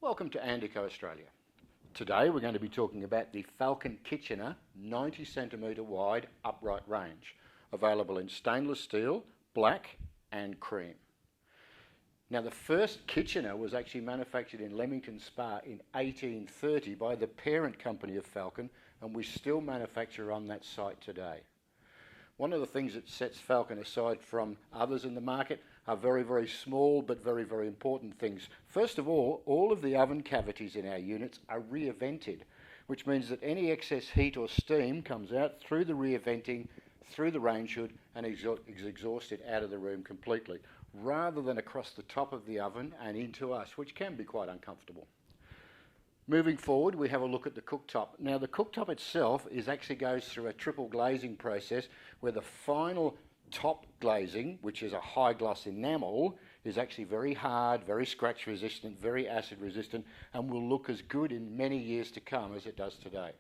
Welcome to Andi-Co Australia. Today we're going to be talking about the Falcon Kitchener 90 centimetre wide upright range, available in stainless steel, black and cream. Now the first Kitchener was actually manufactured in Leamington Spa in 1830 by the parent company of Falcon, and we still manufacture on that site today. One of the things that sets Falcon aside from others in the market are very, very small but very, very important things. First of all of the oven cavities in our units are rear vented, which means that any excess heat or steam comes out through the rear venting, through the range hood, and is exhausted out of the room completely, rather than across the top of the oven and into us, which can be quite uncomfortable. Moving forward, we have a look at the cooktop. Now the cooktop itself actually goes through a triple glazing process where the final top glazing, which is a high gloss enamel, is actually very hard, very scratch resistant, very acid resistant, and will look as good in many years to come as it does today.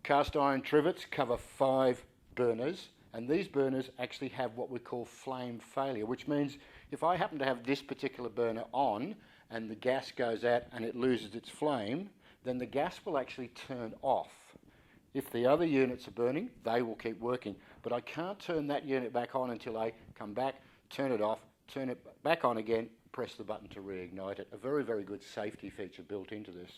Cast iron trivets cover 5 burners, and these burners actually have what we call flame failure, which means if I happen to have this particular burner on and the gas goes out and it loses its flame, then the gas will actually turn off. If the other units are burning, they will keep working, but I can't turn that unit back on until I come back, turn it off, turn it back on again, press the button to reignite it. A very, very good safety feature built into this.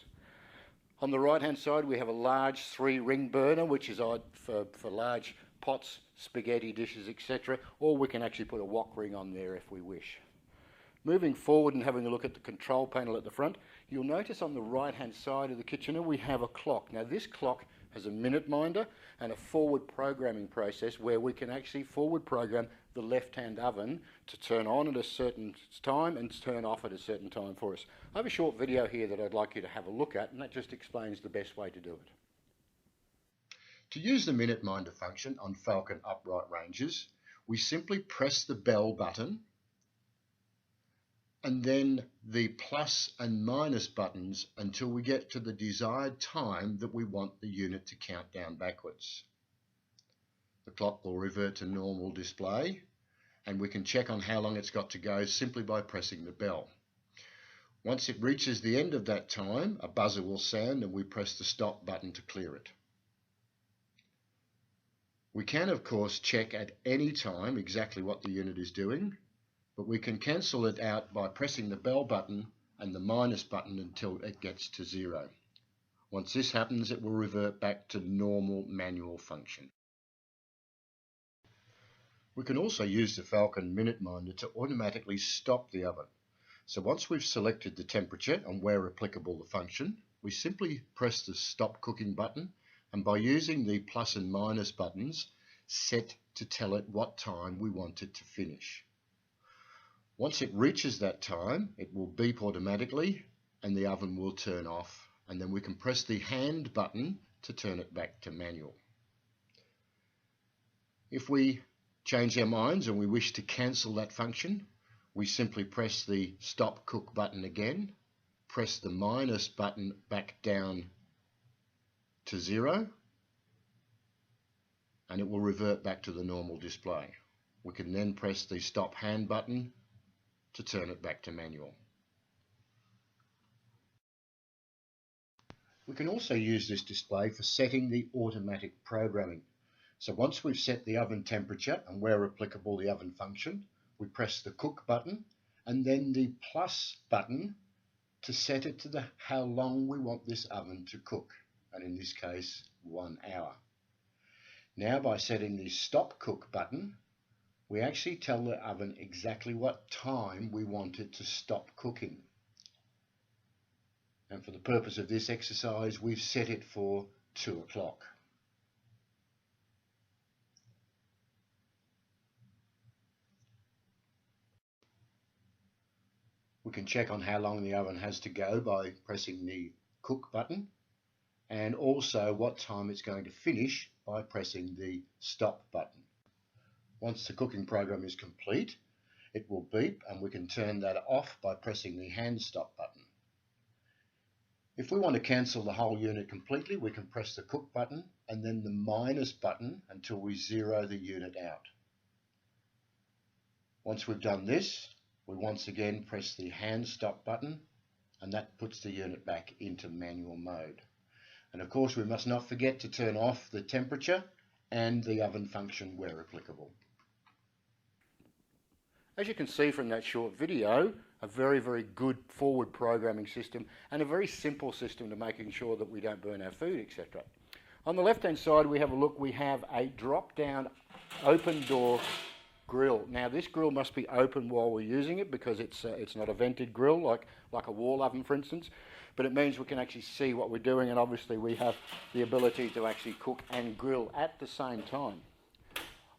On the right hand side we have a large 3-ring burner, which is odd for large pots, spaghetti dishes, etc., or we can actually put a wok ring on there if we wish. Moving forward and having a look at the control panel at the front, you'll notice on the right hand side of the Kitchener we have a clock. Now this clock has a minute minder and a forward programming process where we can actually forward program the left hand oven to turn on at a certain time and turn off at a certain time for us. I have a short video here that I'd like you to have a look at, and that just explains the best way to do it. To use the minute minder function on Falcon upright ranges, we simply press the bell button and then the plus and minus buttons until we get to the desired time that we want the unit to count down backwards. The clock will revert to normal display, and we can check on how long it's got to go simply by pressing the bell. Once it reaches the end of that time, a buzzer will sound and we press the stop button to clear it. We can of course check at any time exactly what the unit is doing, but we can cancel it out by pressing the bell button and the minus button until it gets to 0. Once this happens, it will revert back to normal manual function. We can also use the Falcon minute minder to automatically stop the oven. So once we've selected the temperature and where applicable the function, we simply press the stop cooking button, and by using the plus and minus buttons, set to tell it what time we want it to finish. Once it reaches that time, it will beep automatically and the oven will turn off, and then we can press the hand button to turn it back to manual. If we change our minds and we wish to cancel that function, we simply press the stop cook button again, press the minus button back down to 0, and it will revert back to the normal display. We can then press the stop hand button to turn it back to manual. We can also use this display for setting the automatic programming. So once we've set the oven temperature and where applicable the oven function, we press the cook button and then the plus button to set it to how long we want this oven to cook, and in this case 1 hour. Now by setting the stop cook button, we actually tell the oven exactly what time we want it to stop cooking. And for the purpose of this exercise, we've set it for 2 o'clock. We can check on how long the oven has to go by pressing the cook button, and also what time it's going to finish by pressing the stop button. Once the cooking program is complete, it will beep and we can turn that off by pressing the hand stop button. If we want to cancel the whole unit completely, we can press the cook button and then the minus button until we zero the unit out. Once we've done this, we once again press the hand stop button and that puts the unit back into manual mode. And of course we must not forget to turn off the temperature and the oven function where applicable. As you can see from that short video, a very, very good forward programming system and a very simple system to making sure that we don't burn our food, etc. On the left hand side we have a look, we have a drop down open door grill. Now this grill must be open while we're using it because it's not a vented grill like a wall oven for instance, but it means we can actually see what we're doing, and obviously we have the ability to actually cook and grill at the same time.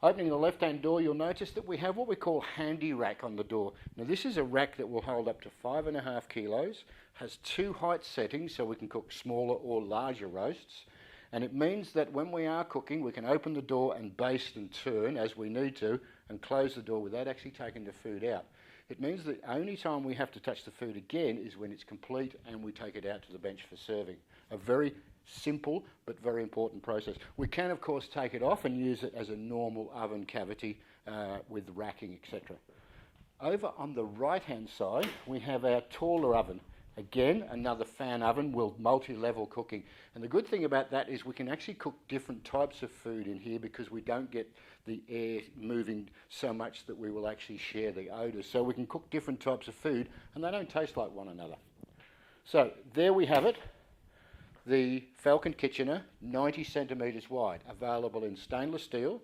Opening the left hand door, you'll notice that we have what we call handyrack on the door. Now this is a rack that will hold up to 5.5 kilos, has 2 height settings so we can cook smaller or larger roasts. And it means that when we are cooking, we can open the door and baste and turn as we need to and close the door without actually taking the food out. It means that the only time we have to touch the food again is when it's complete and we take it out to the bench for serving. A very simple but very important process. We can of course take it off and use it as a normal oven cavity with racking, etc. Over on the right hand side we have our taller oven. Again, another fan oven with multi-level cooking. And the good thing about that is we can actually cook different types of food in here because we don't get the air moving so much that we will actually share the odours. So we can cook different types of food and they don't taste like one another. So there we have it. The Falcon Kitchener, 90 centimetres wide, available in stainless steel,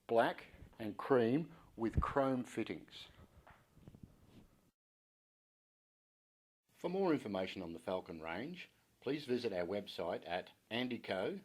black and cream with chrome fittings. For more information on the Falcon range, please visit our website at Andi-Co.com.au.